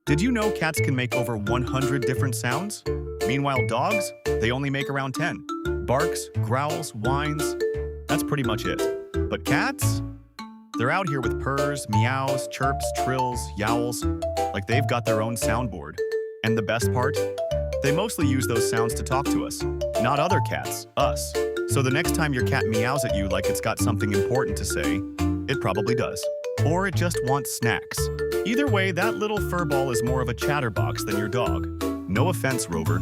Did you know cats can make over 100 different sounds? Meanwhile, dogs, they only make around 10. Barks, growls, whines, that's pretty much it. But cats? They're out here with purrs, meows, chirps, trills, yowls, like they've got their own soundboard. And the best part? They mostly use those sounds to talk to us, not other cats, us. So the next time your cat meows at you like it's got something important to say, it probably does. Or it just wants snacks. Either way, that little furball is more of a chatterbox than your dog. No offense, Rover.